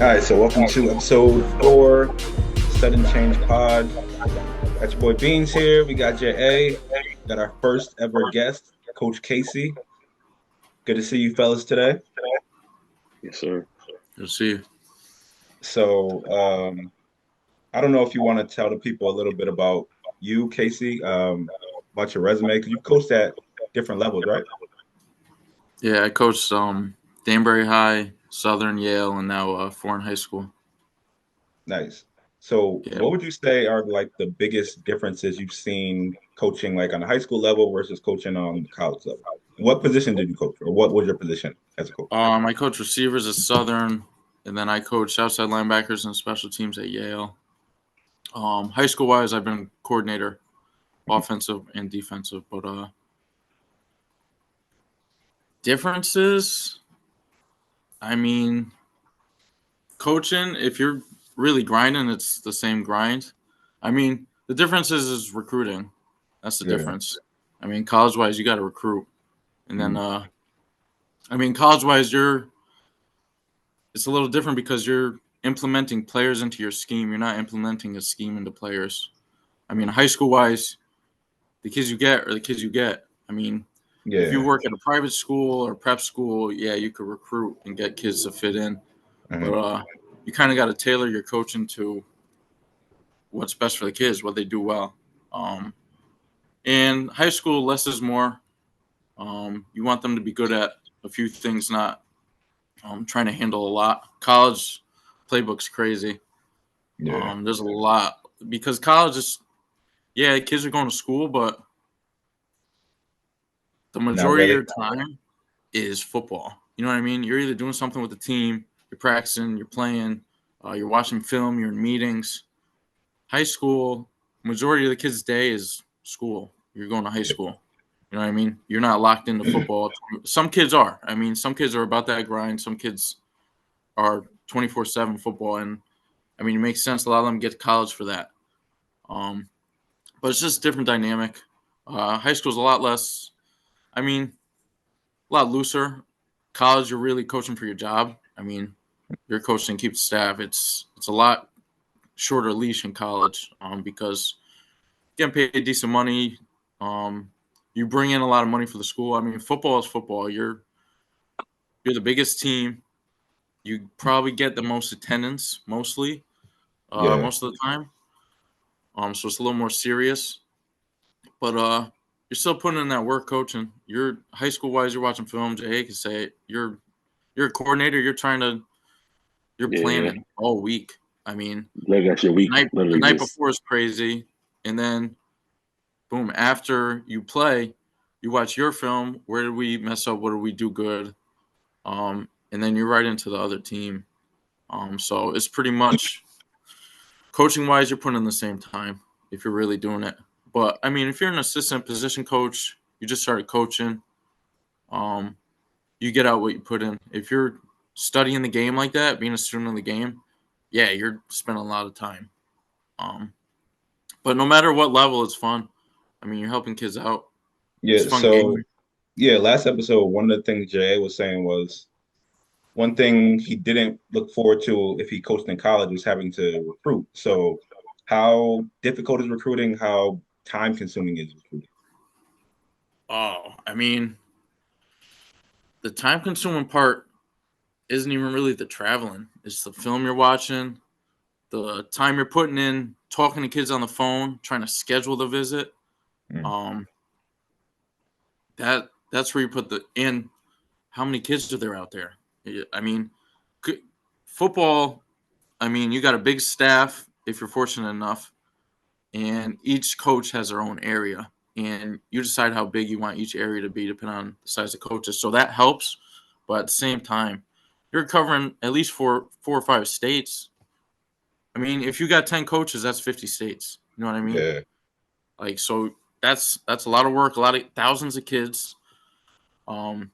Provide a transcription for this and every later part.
All right, so welcome to episode 4, Sudden Change Pod. Got your boy Beans here. We got J.A. Got our first ever guest, Coach Casey. Good to see you fellas today. Yes, sir. You'll see. So, I don't know if you want to tell the people a little bit about you, Casey, about your resume, because you've coached at different levels, right? Yeah, I coached Danbury High, Southern Yale, and now Foreign High School. Nice. So, Yeah. what would you say are like the biggest differences you've seen coaching like on the high school level versus coaching on the college level? What position did you coach, or what was your position as a coach? I coach receivers at Southern, and then I coach outside linebackers and special teams at Yale. High school wise, I've been coordinator, offensive and defensive. But differences, I mean, coaching, if you're really grinding, it's the same grind. I mean, the difference is recruiting. That's the Yeah. difference. I mean, college wise, you got to recruit, and then Mhm. college wise, it's a little different because you're implementing players into your scheme. You're not implementing a scheme into players. I mean, high school wise, the kids you get are the kids you get. I mean, if you Yeah. work at a private school or prep school, yeah, you could recruit and get kids to fit in. But Mhm. you kind of got to tailor your coaching to what's best for the kids, what they do well. Um, in high school, less is more. You want them to be good at a few things, not trying to handle a lot. College playbook's crazy. Yeah. There's a lot because college is, yeah, kids are going to school, but the Not majority of really. your time is football. You know what I mean? You're either doing something with the team, you're practicing, you're playing, you're watching film, you're in meetings. High school, majority of the kids' day is school. You're going to high school. You know what I mean? You're not locked into football. Some kids are. I mean, some kids are about that grind. Some kids are 24/7 football, and I mean, it makes sense. A lot of them get to college for that. Um, but it's just a different dynamic. High school's a lot less. I mean, a lot looser. College, you're really coaching for your job. I mean, you're coaching to keep the staff. It's a lot shorter leash in college because getting paid decent money. You bring in a lot of money for the school. I mean, football is football. You're the biggest team. You probably get the most attendance, Yeah. most of the time. So it's a little more serious. But you're still putting in that work coaching. You're high school wise. You're watching films. Hey, can say it. You're a coordinator. You're Yeah, planning all week. I mean, like that's your week. the Literally night just before is crazy, and then boom, after you play, you watch your film. Where did we mess up? What did we do good? And then you're right into the other team. So it's pretty much coaching wise, you're putting in the same time if you're really doing it. But I mean, if you're an assistant position coach, you just started coaching. Um, you get out what you put in. If you're studying the game like that, being a student of the game, yeah, you're spending a lot of time. Um, but no matter what level, it's fun. I mean, you're helping kids out. It's Yeah. a fun game. So, yeah, last episode, one of the things J.A. was saying was one thing he didn't look forward to if he coached in college was having to recruit. So, how difficult is recruiting? How time consuming is recruiting? Oh, I mean, the time consuming part isn't even really the traveling. It's the film you're watching, the time you're putting in, talking to kids on the phone, trying to schedule the visit. Mm. Um, that's where you put the in. How many kids are there out there? I mean, football. I mean, you got a big staff if you're fortunate enough, and each coach has their own area, and you decide how big you want each area to be depending on the size of coaches. So that helps, but at the same time, you're covering at least four or five states. I mean, if you got 10 coaches, that's 50 states. You know what I mean? Yeah. Like, so that's a lot of work, a lot of thousands of kids. Um,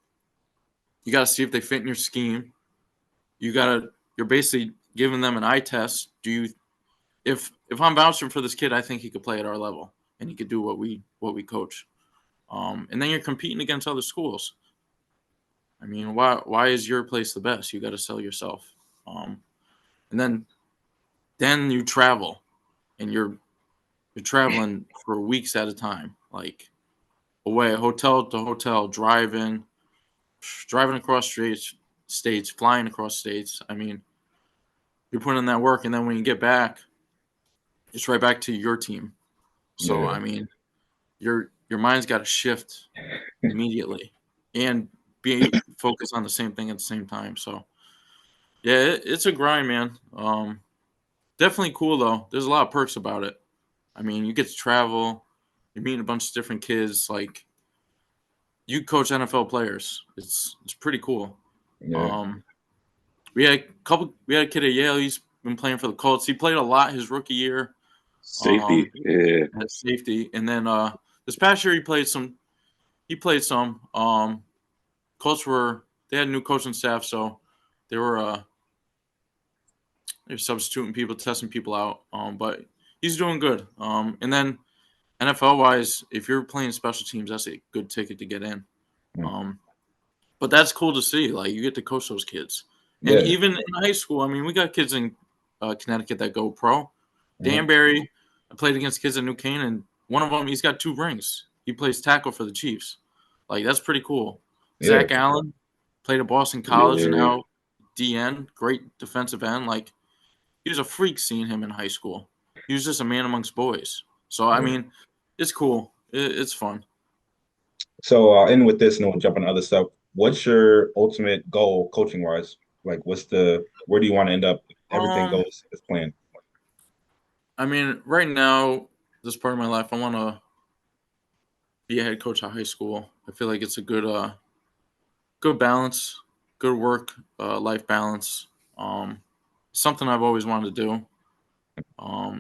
you got to see if they fit in your scheme. You're basically giving them an eye test. If I'm vouching for this kid, I think he could play at our level and he could do what we coach. And then you're competing against other schools. I mean, why is your place the best? You got to sell yourself. Um, and then you travel, and you're traveling for weeks at a time, like away, hotel to hotel, driving across states, flying across states. I mean, you're putting in that work, and then when you get back, it's right back to your team. So Yeah. I mean, your mind's got to shift immediately and be focused on the same thing at the same time. So yeah, it's a grind, man. Definitely cool though. There's a lot of perks about it. I mean, you get to travel, you're meeting a bunch of different kids. Like, you coach NFL players. It's pretty cool. Yeah. We had a kid at Yale. He's been playing for the Colts. He played a lot his rookie year. Safety. Yeah. At safety, and then this past year he played some. Colts they had a new coaching staff, so they were substituting people, testing people out. But he's doing good. And then NFL wise, if you're playing special teams, that's a good ticket to get in. But that's cool to see. Like, you get to coach those kids, and Yeah. even in high school. I mean, we got kids in Connecticut that go pro. Danbury, I played against kids in New Canaan, and one of them, he's got 2 rings. He plays tackle for the Chiefs. Like, that's pretty cool. Yeah. Zach Allen played at Boston College and Yeah. now DN, great defensive end. Like, he was a freak seeing him in high school. He was just a man amongst boys. So, I mean, it's cool. It's fun. So I'll end with this and then we'll jump on other stuff. What's your ultimate goal coaching wise? Like, where do you want to end up if everything goes as planned? I mean, right now, this part of my life, I want to be a head coach at high school. I feel like it's a good balance, good work life balance. Something I've always wanted to do.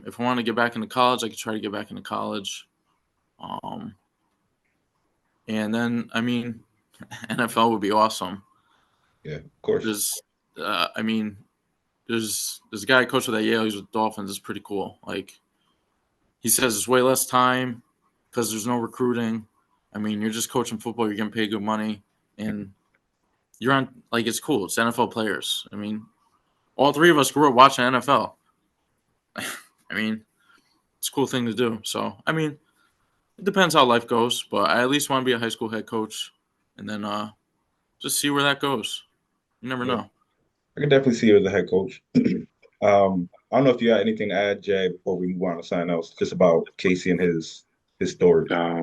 If I want to get back into college, I could try to get back into college. And then, I mean, NFL would be awesome. Yeah, of course. There's a guy I coach with at Yale. He's with Dolphins. It's pretty cool. Like, he says it's way less time because there's no recruiting. I mean, you're just coaching football. You're getting paid good money, and you're on, like, it's cool. It's NFL players. I mean, all 3 of us grew up watching NFL. I mean, it's a cool thing to do. So, I mean, it depends how life goes, but I at least want to be a high school head coach, and then just see where that goes. You never know. I can definitely see you as a head coach. I don't know if you got anything to add, Jay, before we move on to something else, just about Casey and his story. I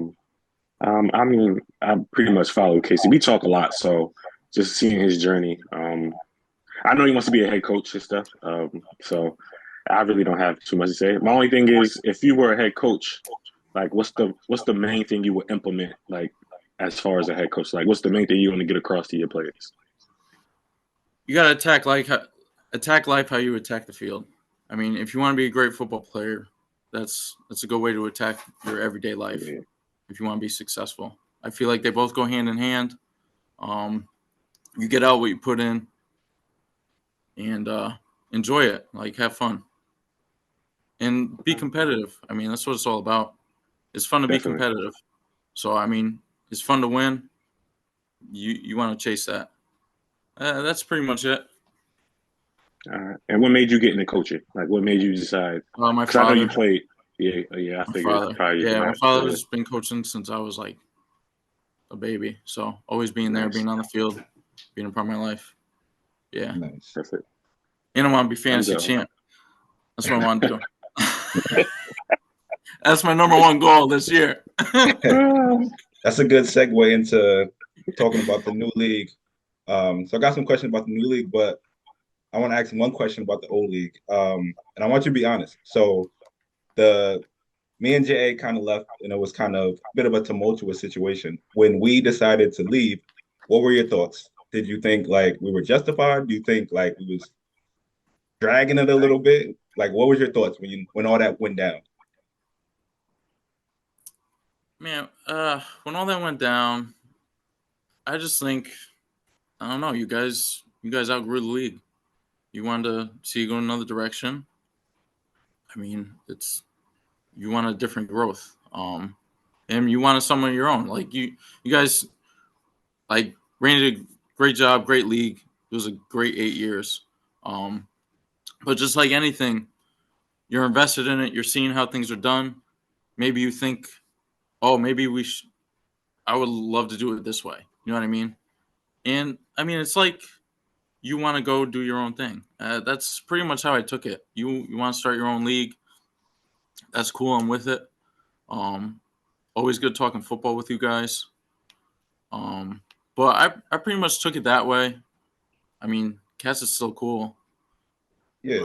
mean, I pretty much follow Casey. We talk a lot, so just seeing his journey. I know he wants to be a head coach and stuff. So I really don't have too much to say. My only thing is, if you were a head coach, like, what's the main thing you would implement, like, as far as a head coach? Like, what's the main thing you want to get across to your players? You got to attack life how you attack the field. I mean, if you want to be a great football player, that's a good way to attack your everyday life. Yeah. If you want to be successful, I feel like they both go hand in hand. You get out what you put in, and enjoy it. Like, have fun, and be competitive. I mean, that's what it's all about. It's fun to be competitive. So, I mean, it's fun to win. You want to chase that. That's pretty much it. And what made you get into coaching? Like, what made you decide? My father. I know you played. Yeah. I figured. My father's been coaching since I was like a baby. So always being there, being on the field, being a part of my life. Yeah. Nice. Perfect. And I want to be fantasy champ. That's what I want to do. That's my number 1 goal this year. That's a good segue into talking about the new league. So I got some questions about the new league, but I want to ask one question about the old league. And I want you to be honest. So me and J.A. kind of left, and it was kind of a bit of a tumultuous situation. When we decided to leave, what were your thoughts? Did you think, like, we were justified? Do you think, like, we was dragging it a little bit? Like, what was your thoughts when all that went down? Man, when all that went down, I just think, I don't know, you guys outgrew the league. You wanted to see it go in another direction. I mean, you want a different growth. And you wanted someone of your own. Like, you guys, like, Randy did a great job, great league. It was a great 8 years. But just like anything, you're invested in it. You're seeing how things are done. Maybe you think, oh, maybe I would love to do it this way. You know what I mean? And I mean, it's like you want to go do your own thing. That's pretty much how I took it. You want to start your own league. That's cool. I'm with it. Um, Always good talking football with you guys. Um, but I pretty much took it that way. I mean, Cass is still cool. Yeah.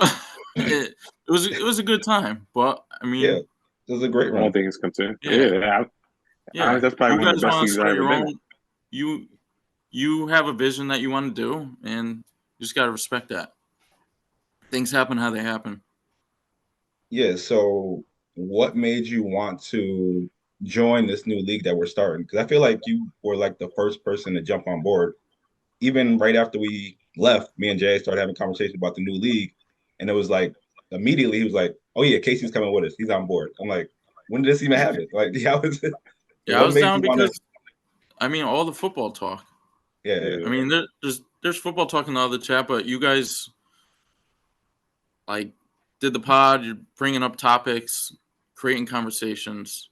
it was a good time, but I Yeah. mean, It was a great All run. things considered. yeah. That's probably You one of guys the best want to things I start ever your been own. You have a vision that you want to do, and you just got to respect that. Things happen how they happen. Yeah. So what made you want to join this new league that we're starting? Because I feel like you were like the first person to jump on board. Even right after we left, me and Jay started having conversations about the new league. And it was like immediately he was like, "Oh yeah, Casey's coming with us. He's on board." I'm like, when did this even happen? Like, how was it? Yeah, I What was made down you want to? because I mean all the football talk. Yeah. I mean there's football talk in the other chat, but you guys like did the pod. You're bringing up topics, creating conversations.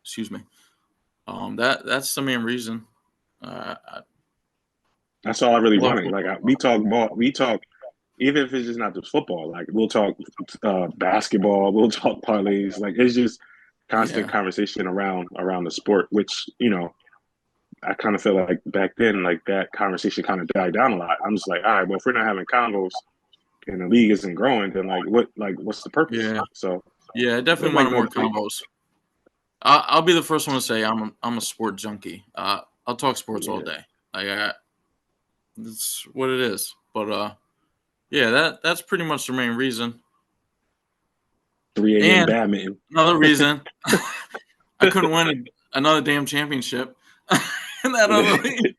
Excuse me. That's the main reason. I That's all I really love wanted. Like football. we talk ball, we talk even if it's just not just football. Like we'll talk basketball, we'll talk parlays. Like it's just constant Yeah, conversation around the sport. Which I kind of feel like back then, like that conversation kind of died down a lot. I'm just like, all right, well, if we're not having combos and the league isn't growing, then what's the purpose? yeah, So yeah. I it was definitely like wanted more. more combos. I'll be the first one to say I'm a sport junkie. I'll talk sports all Yeah, day. That's what it is. But yeah, that's pretty much the main reason. 3 a.m. And badminton. another reason I couldn't win another damn championship in that other league.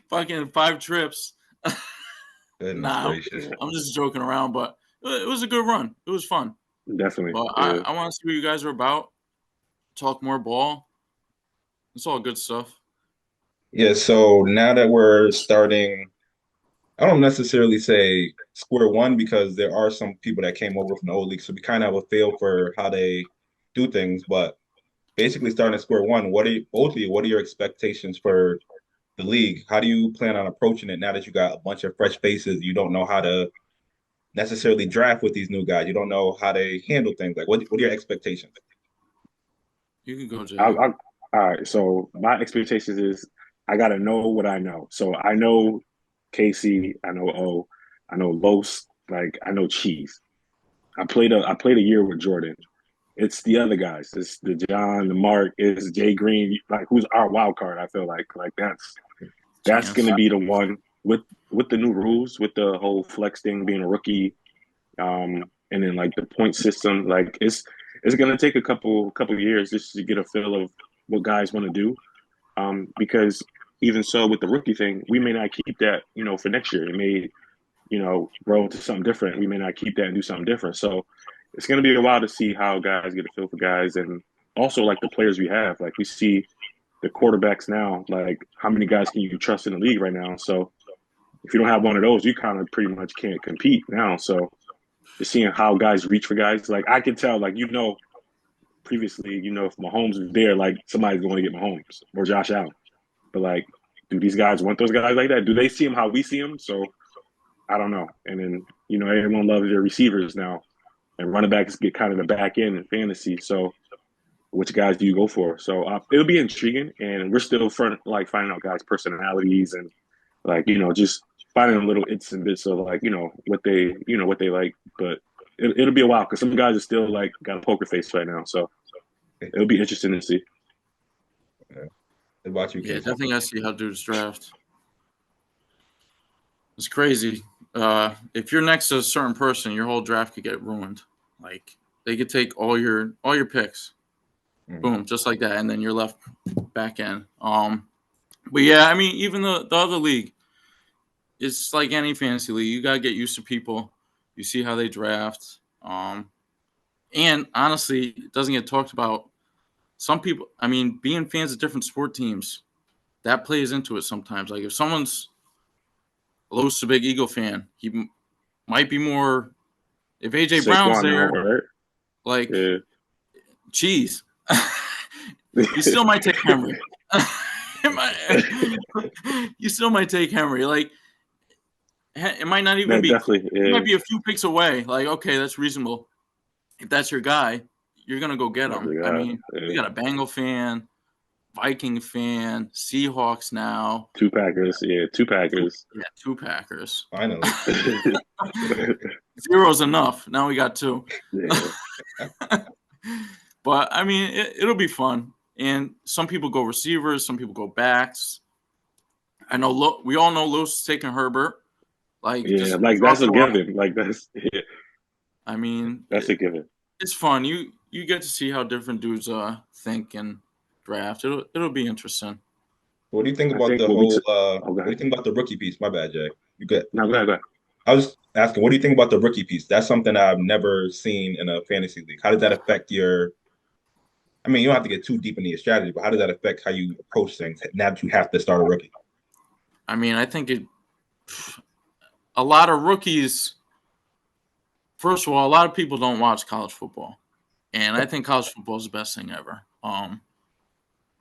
Fucking 5 trips. Goodness Nah, gracious. I'm just joking around, but it was a good run. It was fun. Definitely. But Yeah. I want to see what you guys are about. Talk more ball. It's all good stuff. Yeah. So now that we're starting, I don't necessarily say square one because there are some people that came over from the old league, so we kind of have a feel for how they do things. But basically, starting at square one, both of you? What are your expectations for the league? How do you plan on approaching it now that you got a bunch of fresh faces? You don't know how to necessarily draft with these new guys. You don't know how they handle things. Like, what are your expectations? You can go, I, Jay. I, all right. So my expectations is I gotta know what I know. So I know Casey, I know O, I know Los, like I know Cheese. I played a year with Jordan. It's the other guys. It's the John, the Mark, it's Jay Green, like who's our wild card. I feel like that's gonna Chance. be the one with the new rules, with the whole flex thing being a rookie, and then like the point system. Like it's gonna take a couple years just to get a feel of what guys want to do. Because even so, with the rookie thing, we may not keep that, for next year. It may, grow into something different. We may not keep that and do something different. So it's going to be a while to see how guys get a feel for guys, and also like the players we have. Like we see the quarterbacks now. Like how many guys can you trust in the league right now? So if you don't have one of those, you kind of pretty much can't compete now. So just seeing how guys reach for guys. Like I can tell, like previously, if Mahomes was there, like somebody's going to get Mahomes or Josh Allen. But like, do these guys want those guys like that? Do they see them how we see them? So I don't know. And then everyone loves their receivers now, and running backs get kind of the back end in fantasy. So which guys do you go for? So it'll be intriguing, and we're still like finding out guys' personalities and like just finding a little its and bits of like what they like. But it'll be a while because some guys are still like got a poker face right now. So it'll be interesting to see. What about you, Yeah, Casey? definitely got to see how dudes draft. It's crazy. If you're next to a certain person, your whole draft could get ruined. Like they could take all your picks, Mm. boom, just like that, and then you're left back end. But yeah, I mean, even the other league, it's like any fantasy league. You gotta get used to people. You see how they draft. And honestly, it doesn't get talked about. Some people, I mean, being fans of different sport teams, that plays into it sometimes. Like if someone's Los a big Eagle fan, he might be more if AJ Saquon Brown's there, now, right? like Yeah. cheese. You still might take Henry. You still might take Henry. Like it might not even That be. definitely, It yeah. might be a few picks away. Like okay, that's reasonable. If that's your guy, you're gonna go get him. I mean, we got a Bengal fan, Viking fan, Seahawks now. Two Packers. Yeah, two Packers. Yeah, two Packers. Finally. Zero's enough. Now we got two. Yeah. But, I mean, it'll be fun. And some people go receivers. Some people go backs. I know we all know Lewis is taking Herbert. Like, yeah, like that's a given. Like that's. Yeah. I mean, that's a given. It's fun. You get to see how different dudes think and draft. It'll be interesting. What do you think about the whole? What do you think about the rookie piece? My bad, Jay. You good? No, go ahead. I was asking, what do you think about the rookie piece? That's something I've never seen in a fantasy league. How does that affect your? I mean, you don't have to get too deep into your strategy, but how does that affect how you approach things now that you have to start a rookie? I mean, I think a lot of rookies. First of all, a lot of people don't watch college football, and I think college football is the best thing ever.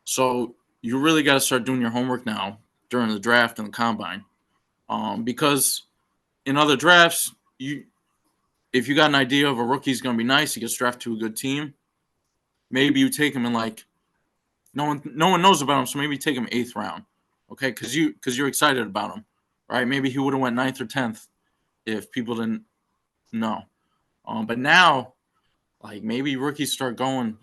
So you really got to start doing your homework now during the draft and the combine, because in other drafts, if you got an idea of a rookie's going to be nice, he gets drafted to a good team. Maybe you take him in like no one knows about him, so maybe you take him 8th round, okay? Because you're excited about him, right? Maybe he would have went 9th or 10th if people didn't know. But now, like maybe rookies start going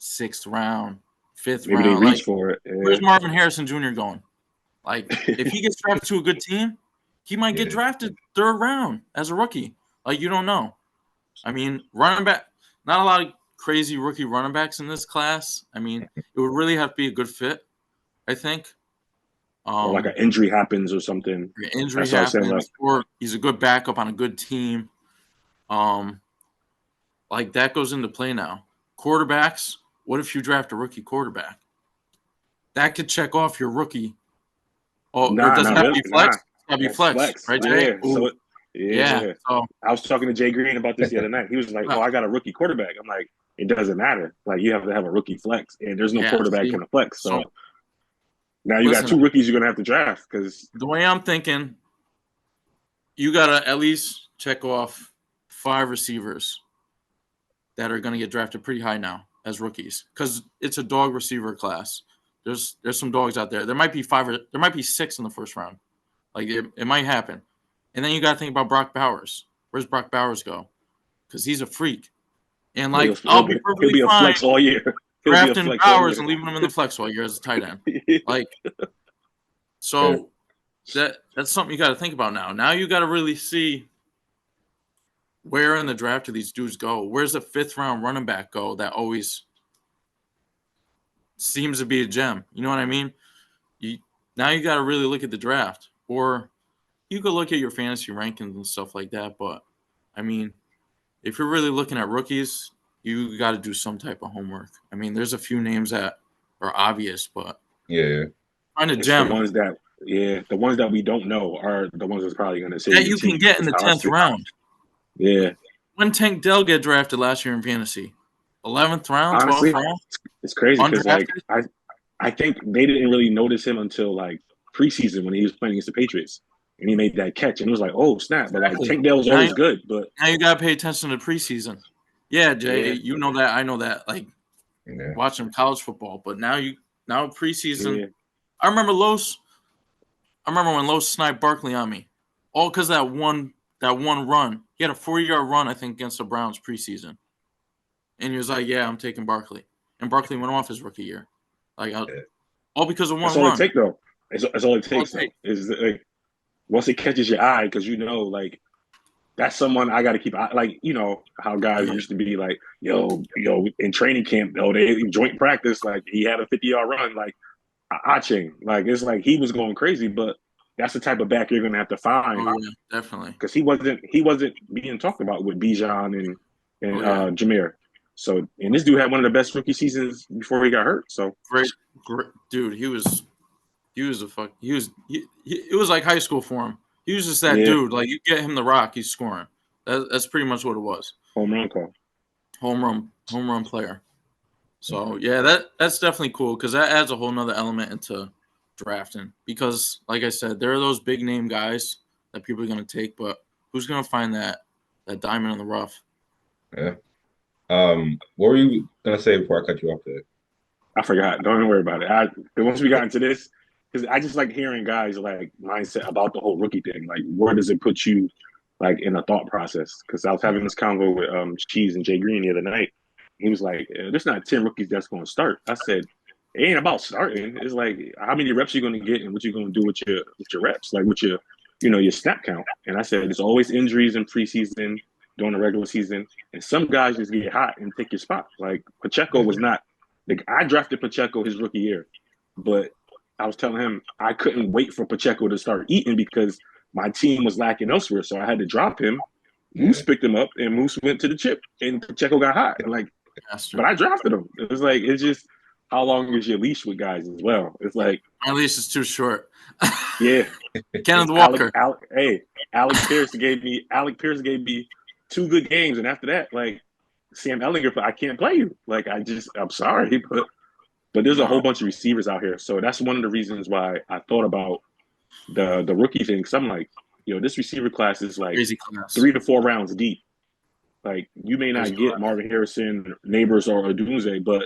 6th round, 5th round. Maybe they reach for it. Yeah. Where's Marvin Harrison Jr. going? Like if he gets drafted to a good team, he might get drafted 3rd round as a rookie. Like you don't know. I mean, running back, not a lot of crazy rookie running backs in this class. I mean, it would really have to be a good fit, I think. Or like an injury happens or something. Injury happens, or he's a good backup on a good team. Like that goes into play now. Quarterbacks, what if you draft a rookie quarterback? That could check off your rookie. Oh, it doesn't have to be flex. It's got to be flex, right, Jay? Yeah. So I was talking to Jay Green about this the other night. He was like, "Oh, I got a rookie quarterback." I'm like, "It doesn't matter. Like you have to have a rookie flex, and there's no quarterback in the flex." So now you got 2 rookies you're gonna have to draft because the way I'm thinking, you gotta at least check off 5 receivers that are gonna get drafted pretty high now as rookies because it's a dog receiver class. There's some dogs out there. There might be 5 or there might be 6 in the 1st round. Like it might happen. And then you got to think about Brock Bowers. Where's Brock Bowers go? Because he's a freak. And like, I'll be perfectly he'll be a fine flex all year. drafting Bowers and leaving him in the flex all year as a tight end. Like, so that's something you got to think about now. Now you got to really see where in the draft do these dudes go. Where's the 5th round running back go that always seems to be a gem? You know what I mean? Now you got to really look at the draft, or you could look at your fantasy rankings and stuff like that. But I mean, if you're really looking at rookies, you got to do some type of homework. I mean, there's a few names that are obvious, but find a gem. The ones that we don't know are the ones that's probably going to say that you can get in the 10th round. Yeah. When Tank Dell get drafted last year in fantasy, 11th round, Honestly, 12th round. It's crazy because like I think they didn't really notice him until like preseason when he was playing against the Patriots. And he made that catch, and it was like, "Oh snap!" But like Tank Dell was always good, but now you gotta pay attention to preseason. Yeah, Jay, you know that. I know that. Like watching college football, but now preseason. Yeah. I remember when Los sniped Barkley on me, all because that one run. He had a 40-yard run, I think, against the Browns preseason, and he was like, "Yeah, I'm taking Barkley," and Barkley went off his rookie year, like all because of one run. That's all it takes, though. It's all it takes. Is like. Once it catches your eye, because you know, like, that's someone I got to keep. Like, you know how guys used to be like, yo, in training camp, they joint practice, like he had a 50-yard run, like Aching, like it's like he was going crazy. But that's the type of back you're gonna have to find. Oh, yeah, definitely, because he wasn't being talked about with Bijan and Jameer. So, and this dude had one of the best rookie seasons before he got hurt. So great dude. It was like high school for him. He was just that dude. Like, you get him the rock, he's scoring. That's pretty much what it was. Home run call. Home run player. So, yeah, that's definitely cool because that adds a whole nother element into drafting. Because, like I said, there are those big-name guys that people are going to take, but who's going to find that diamond in the rough? Yeah. What were you going to say before I cut you off there? I forgot. Don't even worry about it. Once we got into this, because I just like hearing guys like mindset about the whole rookie thing. Like, where does it put you, like, in a thought process? Because I was having this convo with Cheese and Jay Green the other night. He was like, "There's not 10 rookies that's going to start." I said, "It ain't about starting. It's like how many reps you're going to get and what you're going to do with your reps, like with your, your snap count." And I said, "There's always injuries in preseason, during the regular season, and some guys just get hot and take your spot. Like Pacheco was not. I drafted Pacheco his rookie year, but I was telling him I couldn't wait for Pacheco to start eating because my team was lacking elsewhere, so I had to drop him. Moose picked him up, and Moose went to the chip, and Pacheco got hot. And but I drafted him. It's just how long is your leash with guys as well? It's like my leash is too short. Yeah, Kenneth Walker. Alec Pierce gave me 2 good games, and after that, like Sam Ellinger, I can't play you. Like I'm sorry, but there's a whole bunch of receivers out here, so that's one of the reasons why I thought about the rookie thing. Because I'm like, this receiver class is like 3 to 4 rounds deep. Like you may not get Marvin Harrison, Neighbors, or Odunze, but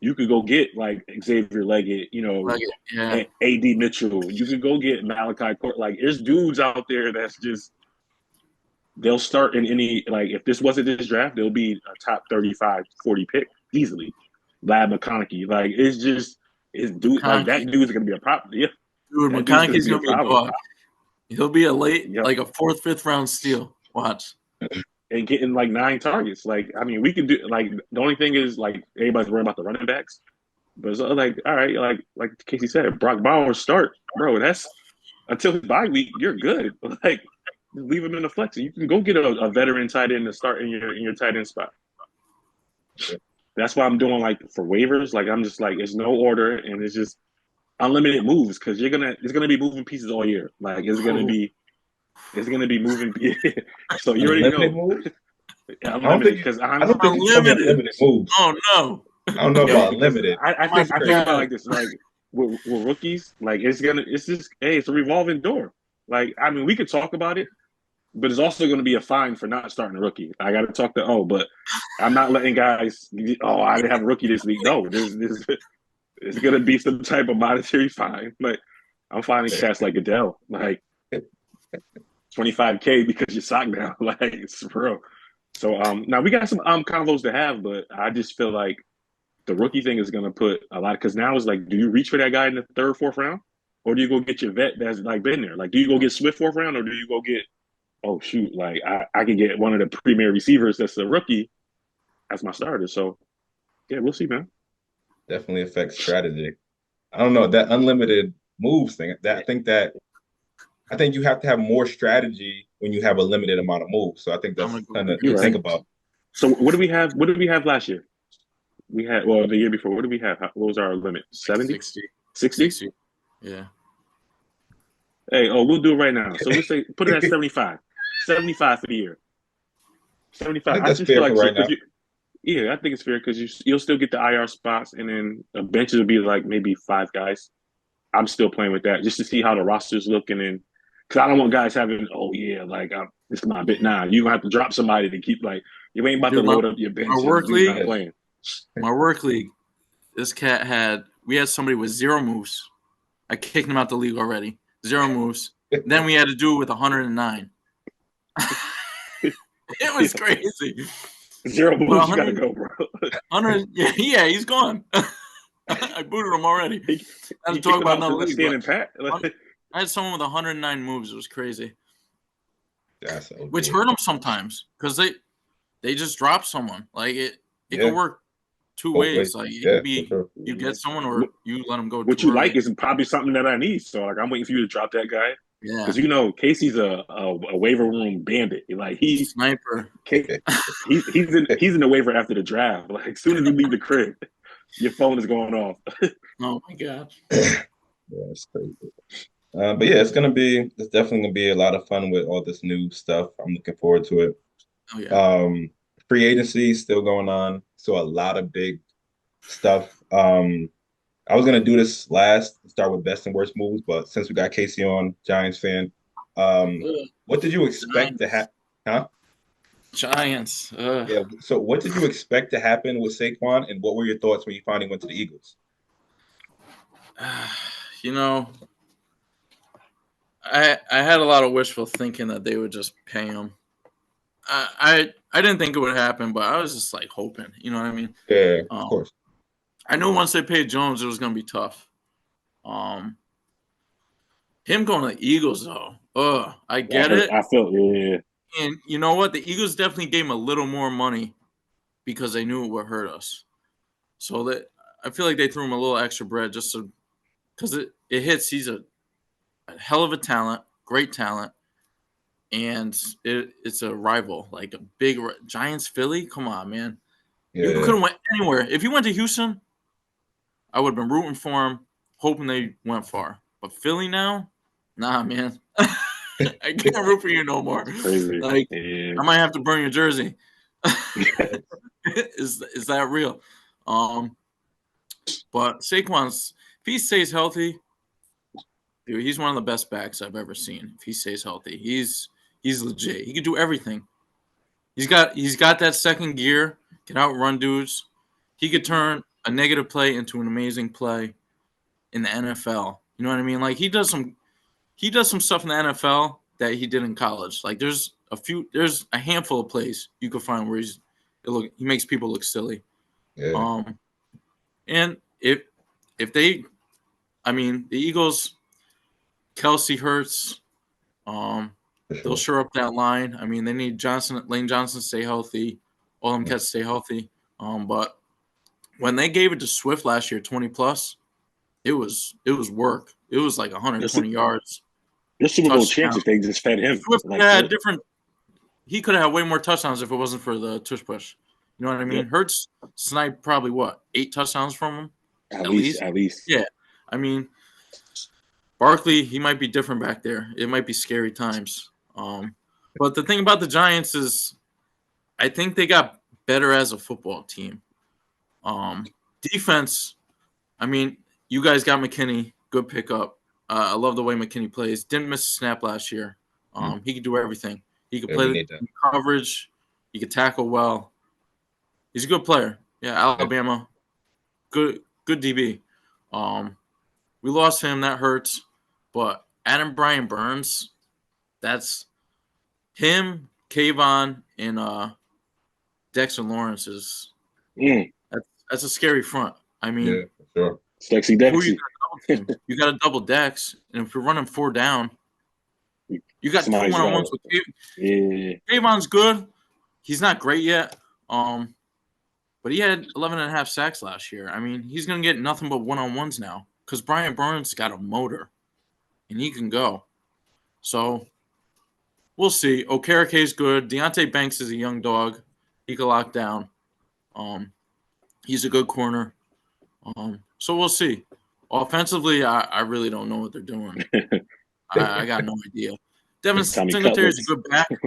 you could go get like Xavier Leggett, AD Mitchell. You could go get Malachi Court. Like there's dudes out there that's just they'll start in any if this wasn't this draft, they'll be a top 35, 40 pick easily. Lab McConkey. Like it's dude like that dude's gonna be a problem. Yeah. Dude, McConkey's gonna be a dog. He'll be a late, like a 4th, 5th round steal. Watch. And getting like 9 targets. Like, I mean, we could do the only thing is like everybody's worried about the running backs. But it's like, all right, like Casey said, Brock Bowers start, bro. That's until his bye week, you're good. Like, leave him in the flex. You can go get a veteran tight end to start in your tight end spot. That's why I'm doing for waivers. Like I'm just like it's no order and it's just unlimited moves because it's gonna be moving pieces all year. Like it's gonna be moving. So you already know. Unlimited because I don't think unlimited moves. Oh no. I don't know about limited. I think about like this. Like with rookies, like it's a revolving door. Like I mean, we could talk about it, but it's also going to be a fine for not starting a rookie. I got to talk to but I'm not letting guys. I didn't have a rookie this week. No, there's going to be some type of monetary fine. Like I'm finding cats like Goodell, like $25K because your sock down. Like it's real. So now we got some convos to have, but I just feel like the rookie thing is going to put a lot because now it's like, do you reach for that guy in the 3rd, 4th round, or do you go get your vet that's been there? Like, do you go get Swift 4th round, or do you go get I could get one of the premier receivers that's a rookie as my starter. So yeah, we'll see, man. Definitely affects strategy. I don't know that unlimited moves thing. I think you have to have more strategy when you have a limited amount of moves. So I think that's something to think about. So what do we have? What did we have last year? We had the year before. What did we have? What was our limit? 70? 60? Yeah. Hey, we'll do it right now. So let's say put it at 75. 75 for the year. 75. I just feel like right now. I think it's fair because you'll still get the IR spots, and then the benches will be like maybe 5 guys. I'm still playing with that just to see how the rosters look, and then because I don't want guys having this is my bit. Nah, you're gonna have to drop somebody to keep you ain't about to load up your bench. My work league, this cat we had somebody with 0 moves. I kicked him out the league already. 0 moves. Then we had to do it with 109. It was crazy. 0 moves, you gotta go, bro. 100, yeah, he's gone. I booted him already. I'm talking about another league. Standing pat. I had someone with 109 moves. It was crazy. That's so which hurt them sometimes because they just drop someone. Like it can work 2 ways. Like it could be you get someone or you let them go. What you like is probably something that I need. So I'm waiting for you to drop that guy. Yeah, because Casey's a waiver room bandit. Like he's sniper. He's in the waiver after the draft. Like as soon as you leave the crib, your phone is going off. Oh my god. Yeah, it's crazy. But yeah, it's definitely gonna be a lot of fun with all this new stuff. I'm looking forward to it. Oh yeah. Free agency still going on, so a lot of big stuff. I was gonna do this last, start with best and worst moves, but since we got Casey on, Giants fan, Ugh, what did you expect to Giants. happen? Huh? Giants. Yeah. So what did you expect to happen with Saquon, and what were your thoughts when you finally went to the Eagles? You know, I had a lot of wishful thinking that they would just pay him. I didn't think it would happen, but I was just like hoping. You know what I mean? Yeah, of Um, course. I knew once they paid Jones, it was going to be tough. Um, him going to the Eagles though, I That get hurt. it. I felt yeah. And you know what? The Eagles definitely gave him a little more money because they knew it would hurt us. So that I feel like they threw him a little extra bread just so because it hits. He's a hell of a talent, great talent, and it's a rival, like a big Giants Philly. Come on, man. You could Yeah. have went anywhere. If you went to Houston, I would have been rooting for him, hoping they went far. But Philly now, nah, man. I can't root for you no more. It's crazy. Like Yeah. I might have to burn your jersey. Yeah. Is that real? But Saquon's if he stays healthy, dude, he's one of the best backs I've ever seen. If he stays healthy, he's legit. He can do everything. He's got that second gear. Can outrun dudes. He could turn a negative play into an amazing play in the NFL. You know what I mean? Like he does some stuff in the NFL that he did in college. Like there's a handful of plays you could find where he makes people look silly. Yeah. Um, and if they, I mean, the Eagles, Kelsey Hurts, For they'll sure. shore up that line. I mean, they need Lane Johnson to stay healthy. All them cats stay healthy. But when they gave it to Swift last year, 20 plus, it was work. It was like They're, Su- 120 yards, they're Super Bowl champs touchdown. if they just fed him. Swift Like had that. different. He could have had way more touchdowns if it wasn't for the tush push. You know what I Yep. mean? Hurts sniped probably 8 touchdowns from him At at least. least. Yeah, I mean Barkley, he might be different back there. It might be scary times. But the thing about the Giants is, I think they got better as a football team. Defense, I mean, you guys got McKinney, good pickup. I love the way McKinney plays. Didn't miss a snap last year. He could do everything. He could Yeah, play we the need that. coverage. He could tackle well. He's a good player. Yeah, Yeah. Alabama, good DB. We lost him. That hurts. But Adam Brian Burns, that's him, Kayvon, and Dexter Lawrence is Mm. that's a scary front. I Yeah, mean, for sure. Sexy who you Dexy. got double team? You got a double Dex, and if you're running 4 down, you got 2 Somebody's one-on-ones got with yeah. Kayvon's good. He's not great yet. But he had 11 and a half sacks last year. I mean, he's going to get nothing but one-on-ones now because Brian Burns got a motor, and he can go. So we'll see. Okerike's good. Deontay Banks is a young dog. He can lock down. He's a good corner. So we'll see. Offensively, I really don't know what they're doing. I got no idea. Devin Tommy Singletary is a Cutlets. good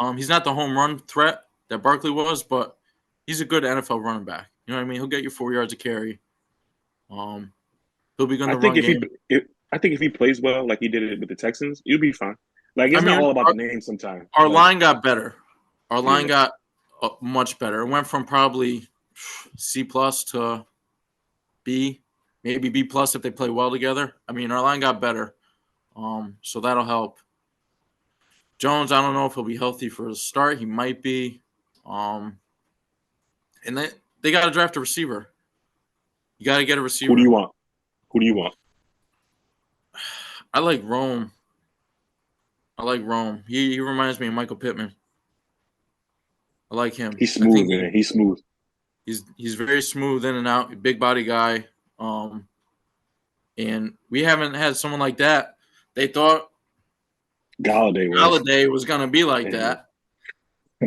back. He's not the home run threat that Barkley was, but he's a good NFL running back. You know what I mean? He'll get you 4 yards of carry. He'll be good in I the think run game. I think if he plays well like he did it with the Texans, he'll be fine. Like it's I not mean, all about the name sometimes. Our Like, line got better. Our line Yeah. got much better. It went from probably C plus to B, maybe B plus if they play well together. I mean, our line got better, so that'll help. Jones, I don't know if he'll be healthy for the start. He might be, and they got to draft a receiver. You got to get a receiver. Who do you want? Who do you want? I like Rome. He reminds me of Michael Pittman. I like him. He's smooth, man. He's smooth. He's very smooth in and out, big body guy. And we haven't had someone like that. They thought Galladay was going to be like that.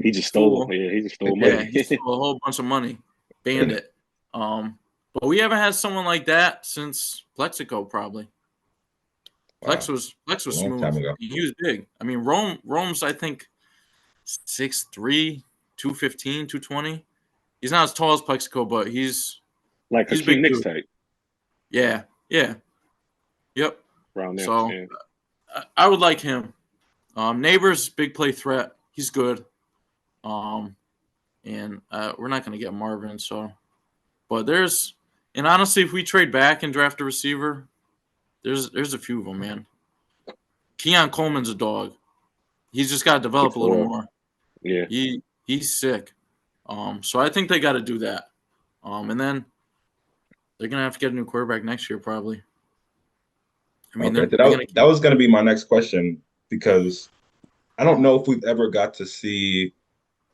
He just stole. Yeah, he just stole money. Yeah, he stole a whole bunch of money. Bandit. But we haven't had someone like that since Plexico, probably. Wow, Flex a was long smooth. time ago. He was big. I mean, Rome's I think 6'3", 215, 220. He's not as tall as Plexico, but he's Like a Hakeem big Nicks dude. type Yeah. Yep. around there. So Yeah. I would like him. Neighbors, big play threat. He's good. And we're not going to get Marvin. So, but and honestly, if we trade back and draft a receiver, there's a few of them, man. Keon Coleman's a dog. He's just got to develop a little 6'4". more. Yeah. He's sick. So I think they got to do that. And then they're gonna have to get a new quarterback next year, probably. I mean, Okay, they're gonna that was going to be my next question because I don't know if we've ever got to see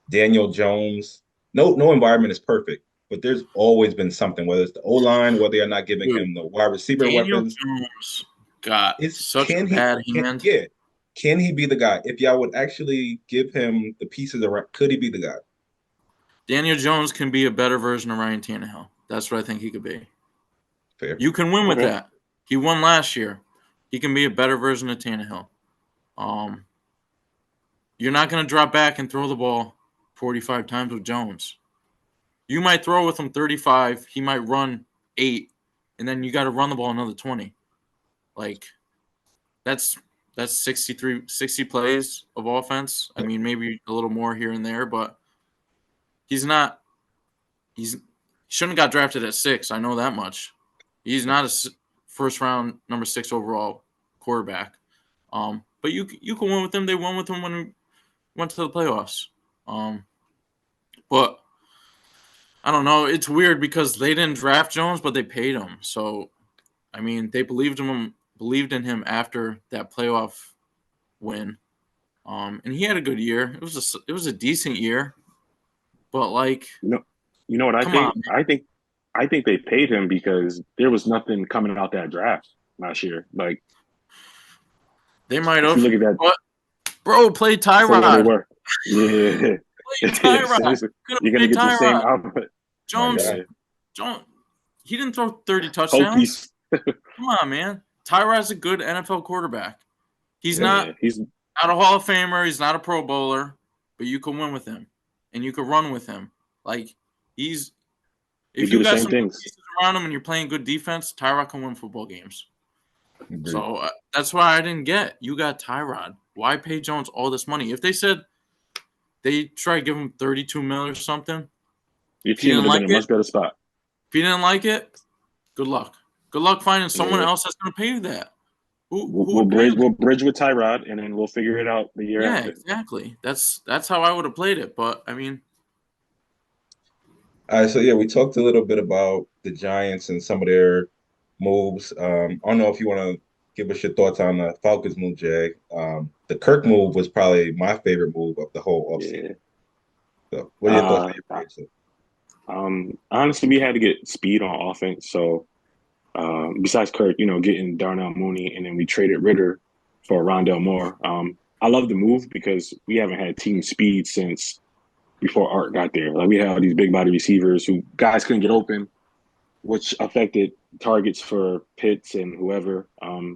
Daniel Jones. No environment is perfect, but there's always been something, whether it's the O-line, whether you're not giving dude, him the wide receiver Daniel weapons. Jones got Is such a bad hand. can he be the guy? If y'all would actually give him the pieces around, could he be the guy? Daniel Jones can be a better version of Ryan Tannehill. That's what I think he could be. Fair. You can win with Okay. that. He won last year. He can be a better version of Tannehill. You're not going to drop back and throw the ball 45 times with Jones. You might throw with him 35. He might run 8, and then you got to run the ball another 20. Like, that's 60 plays of offense. I mean, maybe a little more here and there, but he shouldn't have got drafted at 6. I know that much. He's not a first round number 6 overall quarterback. But you can win with them. They won with him when we went to the playoffs. But I don't know. It's weird because they didn't draft Jones, but they paid him. So, I mean, they believed in him after that playoff win. And he had a good year. It was a decent year. But like, You know what I come think? on, I think they paid him because there was nothing coming out that draft last year. Like, they might if have. you look at that, But bro, play so where they Tyrod. were. Yeah. Play Tyrod. You're gonna get the same output. Jones, Yeah. he didn't throw 30 touchdowns. Hokies. Come on, man. Tyrod's a good NFL quarterback. He's Yeah, he's not a Hall of Famer. He's not a Pro Bowler, but you can win with him, and you can run with him. Like if do you the got same some good things. pieces around him and you're playing good defense, Tyrod can win football games. Agreed. So that's why I didn't get. You got Tyrod. Why pay Jones all this money? If they said they try to give him $32 million or something, Your team would have been in a much better spot. if you didn't like it, good luck. Good luck finding someone Yeah. else that's going to pay you that. Who We'll would pay bridge with Tyrod, and then we'll figure it out the year Yeah, after. exactly. That's how I would have played it. But I mean, All right, so yeah, we talked a little bit about the Giants and some of their moves. I don't know if you want to give us your thoughts on the Falcons move, Jay. The Kirk move was probably my favorite move of the whole offseason. Yeah. So, what are your thoughts on your Honestly, we had to get speed on offense. So, besides Kirk, getting Darnell Mooney, and then we traded Ritter for Rondell Moore. I love the move because we haven't had team speed since before Art got there. Like, we had these big body receivers who guys couldn't get open, which affected targets for Pitts and whoever.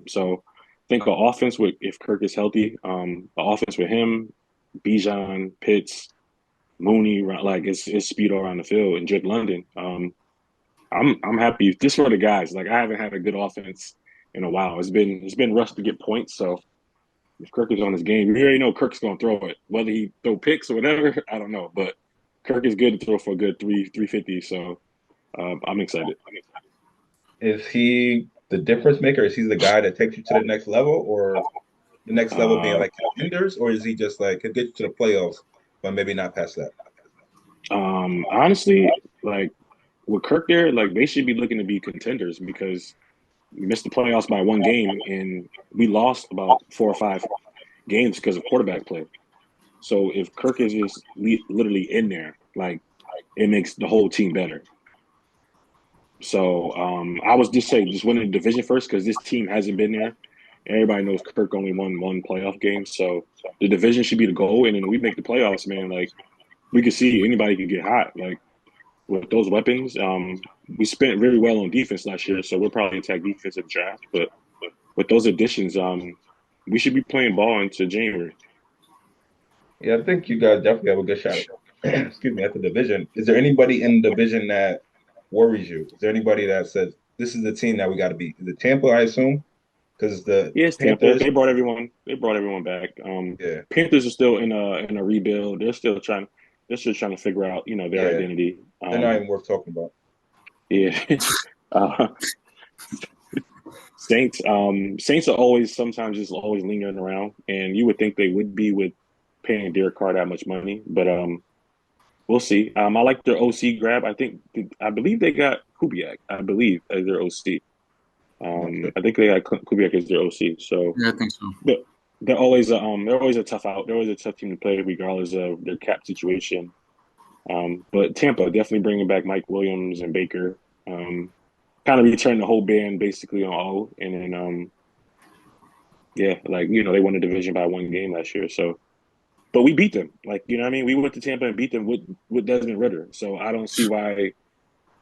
So I think an offense if Kirk is healthy, an offense with him, Bijan, Pitts, Mooney, like it's speed all around the field, and Drake London. I'm happy just for the guys. Like, I haven't had a good offense in a while. It's been rough to get points. So if Kirk is on his game, you already know Kirk's gonna throw it. Whether he throw picks or whatever, I don't know. But Kirk is good to throw for a good 350. So I'm excited. Is he the difference maker? Is he the guy that takes you to the next level, or the next level being like contenders, or is he just like could get you to the playoffs, but maybe not past that? Honestly, like with Kirk there, like they should be looking to be contenders because we missed the playoffs by one game and we lost about 4 or 5 games because of quarterback play. So if Kirk is just literally in there, like it makes the whole team better. So I was just winning the division first because this team hasn't been there. Everybody knows Kirk only won one playoff game, so the division should be the goal. And then we make the playoffs, man. Like we could see anybody could get hot. Like with those weapons, we spent really well on defense last year, so we'll probably attack defense in the draft. But with those additions, we should be playing ball into January. Yeah, I think you guys definitely have a good shot at, excuse me, at the division. Is there anybody in the division that worries you? Is there anybody that says this is the team that we got to beat? Is it Tampa, I assume? Because the Yes, Tampa. Panthers, They brought everyone. They brought everyone back. yeah, Panthers are still in a rebuild. They're still trying to figure out their yeah, identity. they're not even worth talking about. Yeah. uh, Saints are always sometimes just always lingering around, and you would think they would be with paying Derek Carr that much money, but we'll see. I like their OC grab. I believe they got Kubiak. I believe as their OC. Okay. I think they got Kubiak as their OC. So Yeah, I think so. they're always a tough out. They're always a tough team to play regardless of their cap situation. But Tampa definitely bringing back Mike Williams and Baker. Kind of return the whole band basically on O, and then they won the division by one game last year. So, but we beat them. Like what I mean, we went to Tampa and beat them with Desmond Ritter. So I don't see why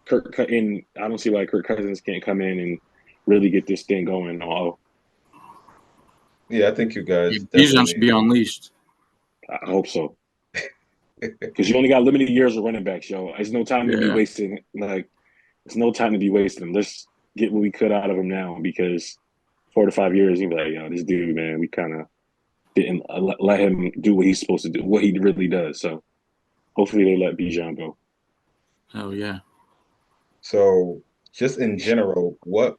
Kirk Cousins can't come in and really get this thing going on O. Yeah, I think you guys Bijan should definitely. be unleashed. I hope so. Because you only got limited years of running backs, yo. There's no time to be wasting. It's no time to be wasting them. Let's get what we could out of him now, because 4 to 5 years, you'll be like, yo, this dude, man, we kind of didn't let him do what he's supposed to do, what he really does. So hopefully they let Bijan go. Hell yeah. So, just in general, what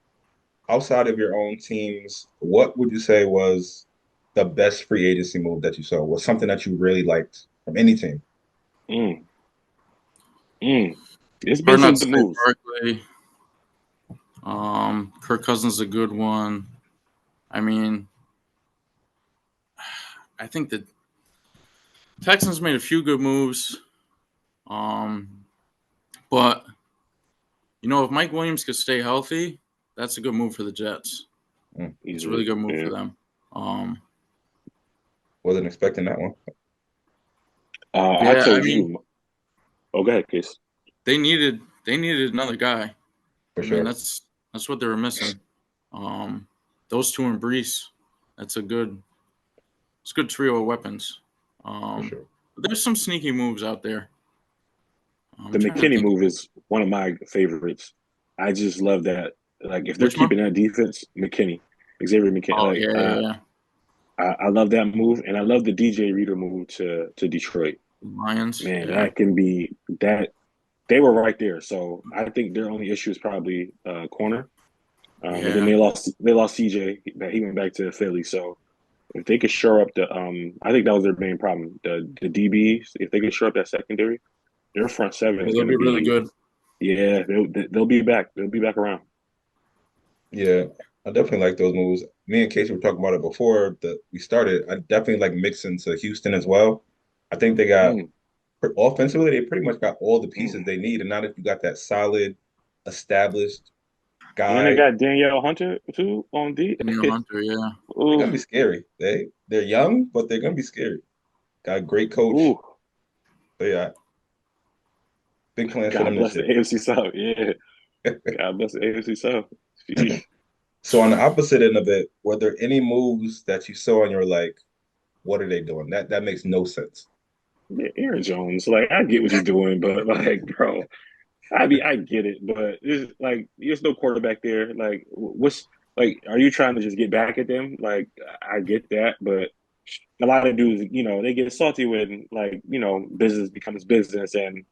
outside of your own teams, what would you say was the best free agency move that you saw? Was something that you really liked from any team? Mm. Mm. It's been Hard not some to good say moves. Barkley. Kirk Cousins is a good one. I mean, I think the Texans made a few good moves. But if Mike Williams could stay healthy, that's a good move for the Jets. It's a really good move for them. Wasn't expecting that one. I told you. Oh, go ahead, Case. They needed another guy. For sure. That's what they were missing. Those two and Brees, it's a good trio of weapons. For sure. There's some sneaky moves out there. The McKinney move is one of my favorites. I just love that. Like, if they're keeping that defense, Xavier McKinney. I love that move, and I love the DJ Reader move to Detroit. Lions. Man, that can be that. They were right there, so I think their only issue is probably corner. And then they lost CJ. He went back to Philly. So if they could shore up I think that was their main problem. The DBs, if they could shore up that secondary, their front seven is going to be really good. Yeah, they'll be back. They'll be back around. Yeah, I definitely like those moves. Me and Casey were talking about it before we started. I definitely like Mixon to Houston as well. I think they got offensively, they pretty much got all the pieces they need. And now that you got that solid, established guy. And they got Danielle Hunter too on D. Danielle Hunter, yeah. They're gonna be scary. They're young, but they're gonna be scary. Got a great coach. Ooh. So yeah. Big plans for God them bless this the year. AFC South. Yeah. God bless the AFC South. So on the opposite end of it, were there any moves that you saw and you're like, what are they doing? That makes no sense. Yeah, Aaron Jones, like, I get what you're doing, but like, bro, I get it, but it's like there's no quarterback there. Like, are you trying to just get back at them? Like, I get that, but a lot of dudes, they get salty when, like, business becomes business and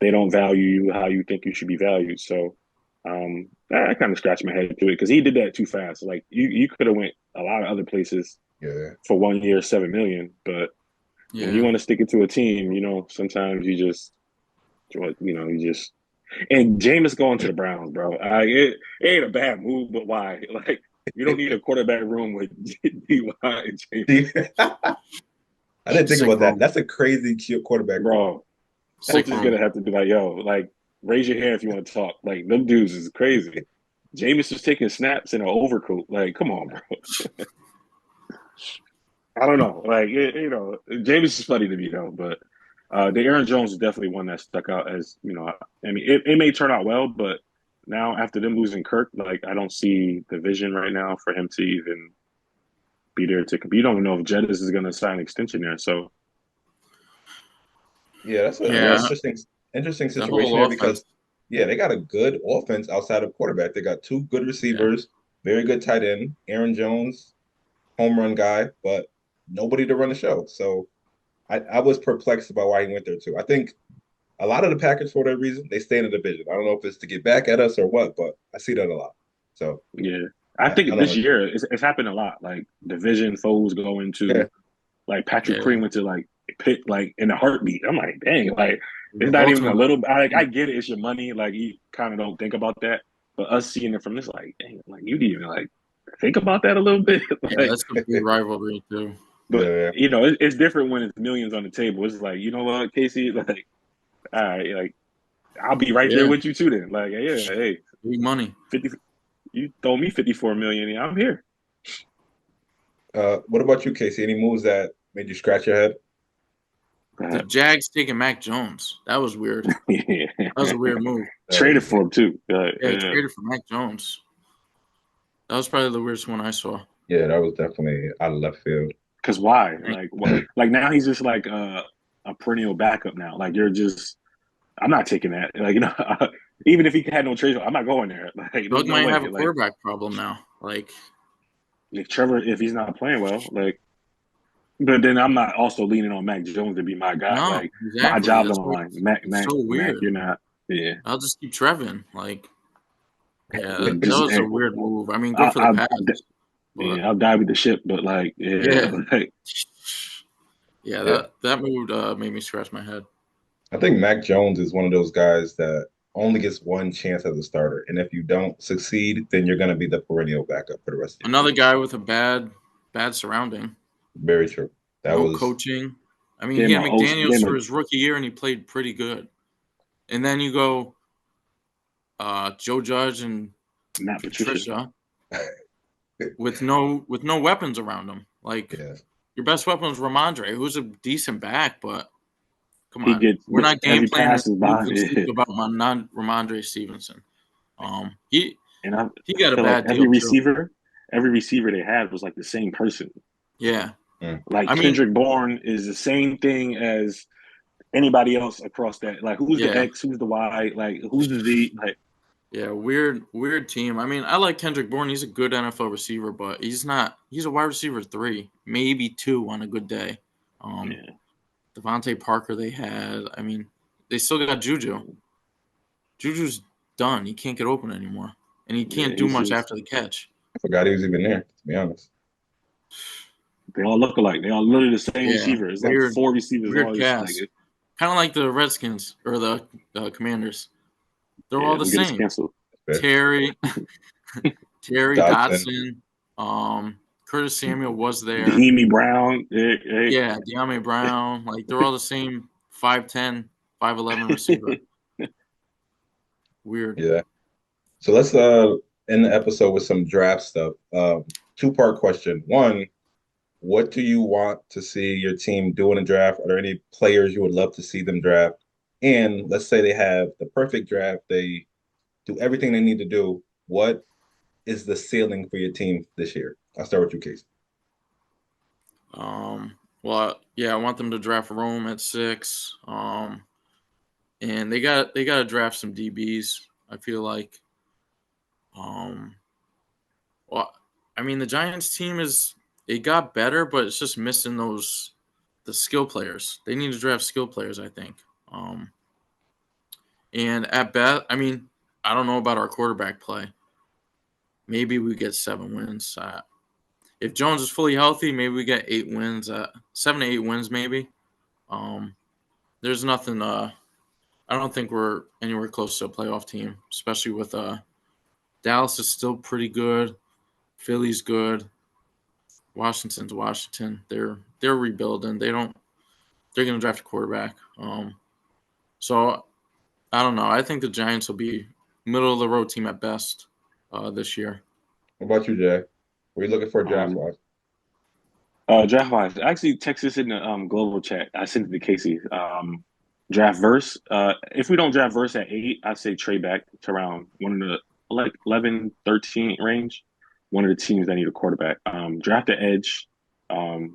they don't value you how you think you should be valued. So I kind of scratched my head to it because he did that too fast. Like, you could have went a lot of other places for 1 year, $7 million, but when you want to stick it to a team, sometimes you just and Jameis going to the Browns, bro. It ain't a bad move, but why? Like, you don't need a quarterback room with D.Y. and Jameis. I didn't think about that. That's a crazy cute quarterback, bro. Coach is gonna have to be like, yo, like, raise your hand if you want to talk. Like, them dudes is crazy. Jameis was taking snaps in an overcoat. Like, come on, bro. I don't know. Like, Jameis is funny to me though, but the Aaron Jones is definitely one that stuck out as, I mean, it may turn out well, but now after them losing Kirk, like I don't see the vision right now for him to even be there to compete. You don't know if Jettis is going to sign an extension there. So Yeah, that's an Yeah, interesting that situation whole there offense. because yeah, they got a good offense outside of quarterback. They got two good Yeah, receivers, very good tight end, Aaron Jones, home run guy, but nobody to run the show. So I was perplexed about why he went there too. I think a lot of the Packers, for that reason, they stay in the division. I don't know if it's to get back at us or what, but I see that a lot. So yeah, I I think don't this know. year it's happened a lot. Like division foes going Yeah, to like Patrick yeah. Queen went to like Pitt like in a heartbeat. I'm like, dang, like it's not even a Baltimore. little. I get it, it's your money. Like you kind of don't think about that, but us seeing it from this, like, dang, like you didn't even like think about that a little bit, Yeah, like. that's a big rivalry too. But yeah, it's different when it's millions on the table. It's like, you know what, Casey, like, all right, like I'll be right there Yeah, with you too. Then, like, yeah, hey, big money. 50, you throw me 54 million, yeah, I'm here. What about you, Casey? Any moves that made you scratch your head? The Jags taking Mac Jones. That was weird. Yeah. That was a weird move. Traded for him too. Yeah, Yeah. traded for Mac Jones. That was probably the weirdest one I saw. Yeah, that was definitely out of left field. Cause why? Like, Like, what? Like now he's just like a perennial backup now. Like you're just, I'm not taking that. Like even if he had no trade, I'm not going there. Like there's Doug no might have way. a Like quarterback problem now. Like, if Trevor, if he's not playing well, like. But then I'm not also leaning on Mac Jones to be my guy. no, Like my exactly. job's on That's the what line. Mac, it's Mac, so Mac. weird. You're not. Yeah. I'll just keep Trevin. Like, yeah, Like that just, was a hey, weird move. I mean, good I, for the I, Pats, but yeah, I'll die with the ship. But like, yeah, yeah, like, yeah, Yeah, that move made me scratch my head. I think Mac Jones is one of those guys that only gets one chance as a starter, and if you don't succeed, then you're going to be the perennial backup for the rest of your Another career. guy with a bad surrounding, Very true. That no was coaching. I mean, game he had of host, McDaniels game for of his rookie year, and he played pretty good. And then you go Joe Judge and Matt Patricia. Patricia with no weapons around him. Like yeah. your best weapon was Ramondre, who's a decent back, but come He on, gets we're not game heavy planning passes moves behind and speak it, about my non Ramondre Stevenson. He and I got a feel like bad deal too. every receiver they had was like the same person. Yeah, Mm. Like I mean, Kendrick Bourne is the same thing as anybody else across that. Like who's the yeah, X, who's the Y, like who's the Z, like. yeah, weird team. I mean, I like Kendrick Bourne. He's a good NFL receiver, but he's not. He's a wide receiver 3, maybe 2 on a good day. Yeah, Devontae Parker they had. I mean, they still got Juju. Juju's done. He can't get open anymore, and he yeah, can't do he's much just after the catch. I forgot he was even there, to be honest. they all look alike. They all literally the same Yeah, receiver. It's like four receivers all weird just like cast. Kind of like the Redskins or the Commanders. They're yeah, all the don't get us same. canceled. Fair. Terry, Terry Dodson. Dotson, Curtis Samuel was The there. Amy Brown, hey, Yeah, De'Ami Brown. Like they're all the same 5'10", 5'11" receiver. Weird. Yeah. So let's end the episode with some draft stuff. Two-part question. One, what do you want to see your team do in a draft? Are there any players you would love to see them draft? And let's say they have the perfect draft, they do everything they need to do. What is the ceiling for your team this year? I'll start with you, Casey. Well, yeah, I want them to draft Rome at 6. And they got to draft some DBs. I feel like. Um, well, I mean the Giants team it got better, but it's just missing the skill players. They need to draft skill players, I think. And at best, I mean, I don't know about our quarterback play. Maybe we get 7 wins. If Jones is fully healthy, maybe we get 8 wins. 7 to 8 wins, maybe. There's nothing. I don't think we're anywhere close to a playoff team, especially with Dallas is still pretty good. Philly's good. Washington's Washington. They're rebuilding. They're gonna draft a quarterback. So I don't know. I think the Giants will be middle of the road team at best this year. What about you, Jay? What are you looking for draft um, wise? draft wise, actually, text this in the global chat. I sent it to Casey. Draft verse. If we don't draft verse at 8, I'd say trade back to around one of the like 11, 13 range. One of the teams that need a quarterback. Draft the edge. I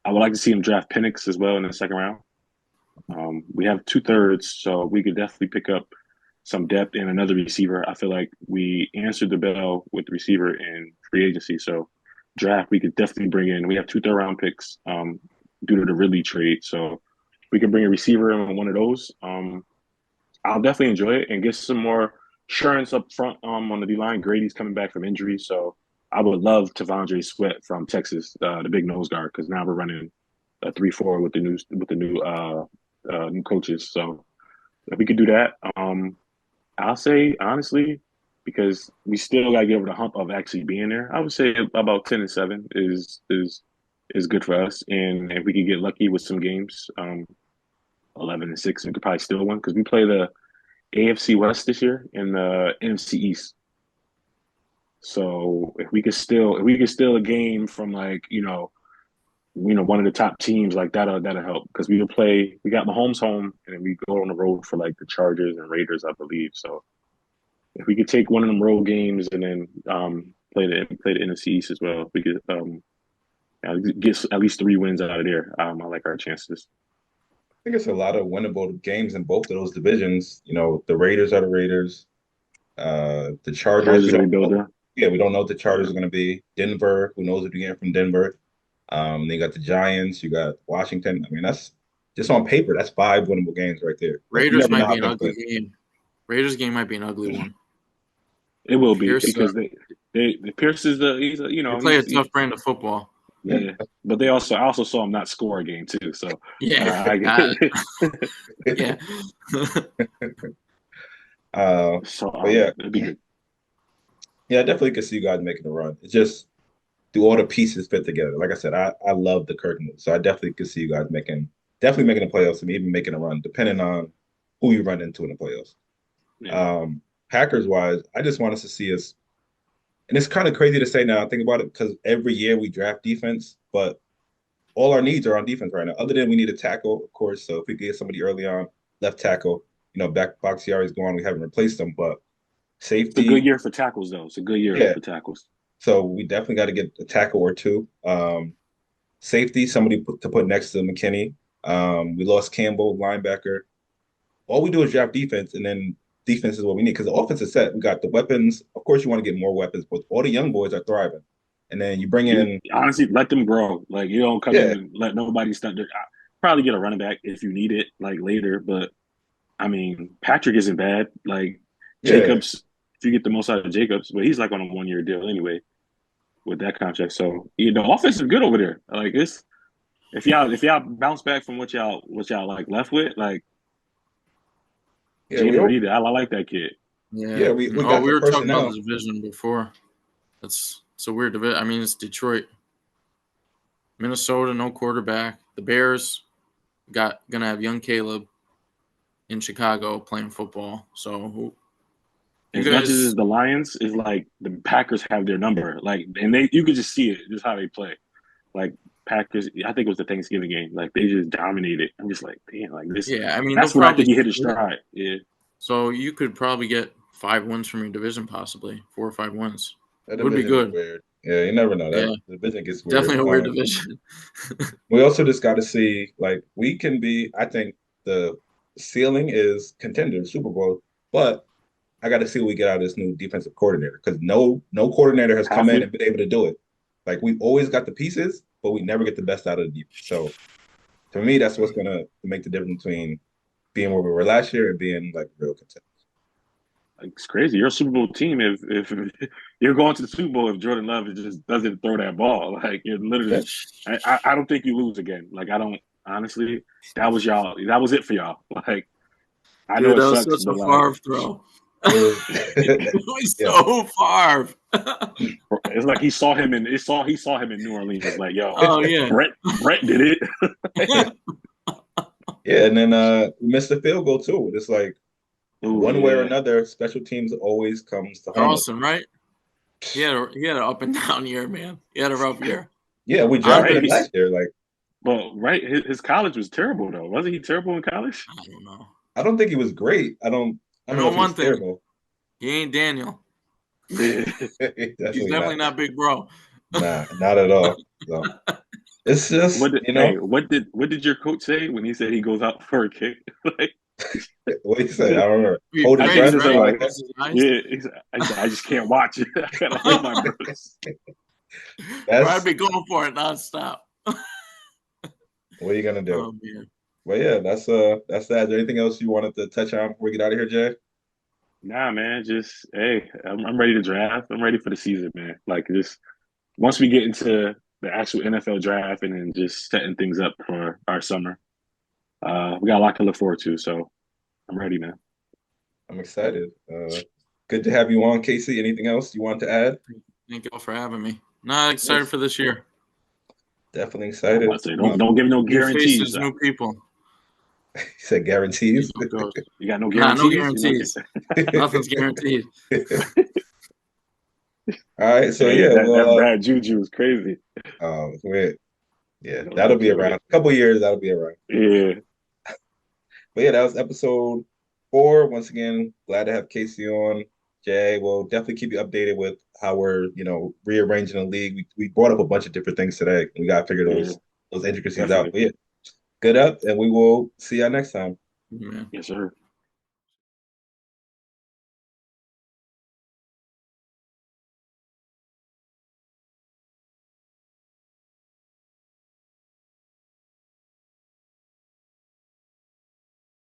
would like to see him draft Penix as well in the second round. We have 2/3, so we could definitely pick up some depth and another receiver. I feel like we answered the bell with the receiver in free agency. So draft, we could definitely bring in. We have 2 third-round picks due to the Ridley trade. So we can bring a receiver in on one of those. I'll definitely enjoy it and get some more assurance up front on the D-line. Grady's coming back from injury, so I would love Tavondre Sweat from Texas, the big nose guard, because now we're running a 3-4 with the new coaches. So if we could do that, I'll say honestly, because we still got to get over the hump of actually being there. I would say about 10-7 is good for us, and if we could get lucky with some games, 11-6, we could probably still win because we play the AFC West this year and the NFC East. So if we could steal a game from like one of the top teams, like that'll help because we got Mahomes home and then we go on the road for like the Chargers and Raiders, I believe. So if we could take one of them road games and then play the NFC East as well, we could get at least 3 wins out of there. I like our chances. I think it's a lot of winnable games in both of those divisions. The Raiders are the Raiders. The Chargers, we don't know. Yeah, we don't know what the Chargers are going to be. Denver, who knows what you get from Denver. They got the Giants. You got Washington. I mean, that's just on paper. That's 5 winnable games right there. Raiders might be an ugly game. Raiders game might be an ugly one. It will be because Pierce is they play a tough brand of football. Yeah, but I also saw him not score a game too. So yeah, yeah. But yeah, it'd be good. Yeah, I definitely could see you guys making a run. It's just do all the pieces fit together. Like I said, I love the Kirk move, so I definitely could see you guys making the playoffs and even making a run, depending on who you run into in the playoffs. Yeah. Packers wise, I just want us to see us. And it's kind of crazy to say now, think about it, because every year we draft defense, but all our needs are on defense right now. Other than we need a tackle, of course. So if we get somebody early on, left tackle, Bakhtiari is gone. We haven't replaced them, but safety. It's a good year for tackles, though. It's a good year for tackles. So we definitely got to get a tackle or 2. Safety, somebody to put next to McKinney. We lost Campbell, linebacker. All we do is draft defense, and then defense is what we need because the offense is set. We got the weapons. Of course, you want to get more weapons, but all the young boys are thriving. And then you bring in honestly, let them grow. Like you don't come in and let nobody start. Probably get a running back if you need it, like later. But I mean, Patrick isn't bad. Like Jacobs, if you get the most out of Jacobs, but he's like on a 1-year deal anyway with that contract. So the offense is good over there. Like this, if y'all bounce back from what y'all like left with, like. Yeah, I like that kid. Yeah, we were talking about the division before. It's a weird division. I mean, it's Detroit, Minnesota, no quarterback. The Bears gonna have young Caleb in Chicago playing football. So as much as the Lions is like the Packers have their number, like, and you could just see it, just how they play. Like Packers, I think it was the Thanksgiving game. Like they just dominated. I'm just like, damn, like this. Yeah, I mean, that's when I think he hit his stride. Yeah. So you could probably get 5 wins from your division, possibly 4 or 5 wins. It would be good. Weird. Yeah, you never know. That division gets weird. Definitely a weird division. We also just got to see, like, we can be. I think the ceiling is contender Super Bowl, but I got to see what we get out of this new defensive coordinator because no coordinator has come in and been able to do it. Like we always got the pieces, but we never get the best out of the defense. So to me, that's what's gonna make the difference between being where we were last year and being like real contenders. Like, it's crazy. You're a Super Bowl team if you're going to the Super Bowl if Jordan Love just doesn't throw that ball. Like you're literally, I don't think you lose again. Like I don't honestly. That was y'all. That was it for y'all. Like I know it sucks. Such a Favre throw. It was so Favre. It's like he saw him in New Orleans. It's like, yo, Brett did it. Yeah, and then we missed the field goal too. It's like one way or another, special teams always comes to Carlson, right? He had an up and down year, man. He had a rough year. Yeah, we drafted him last year. Like Well, right, his college was terrible though. Wasn't he terrible in college? I don't know. I don't think he was great. I don't know if he one was thing. terrible. He ain't Daniel. Yeah. He's definitely not Big Bro. Nah, not at all. So it's just What did your coach say when he said he goes out for a kick? Like, what did he say? I don't remember. He Hold his prays, breath. right? Like, Close his eyes. yeah, I just can't watch it. I gotta hold my breath. Bro, I'd be going for it nonstop. What are you gonna do? Oh man. Well, yeah, that's that. Is there anything else you wanted to touch on before we get out of here, Jay? Nah, man, just hey, I'm ready to draft. I'm ready for the season, man. Like, just once we get into the actual NFL draft and then just setting things up for our summer, we got a lot to look forward to. So I'm ready, man. I'm excited. Good to have you on, Casey. Anything else you want to add? Thank you all for having me. Not excited for this year. Definitely excited. Don't give no New guarantees. faces, new people. He said guarantees. You got no Nah, guarantees. no guarantees. Nothing's guaranteed. All right, so Hey, yeah, that bad juju is crazy. Weird. Yeah, that'll be around. A couple years, that'll be around. Yeah. But yeah, that was episode 4. Once again, glad to have Casey on. Jay, we'll definitely keep you updated with how we're, rearranging the league. We brought up a bunch of different things today. We got to figure those intricacies out. But yeah, good up, and we will see y'all next time. Yeah. Yes, sir.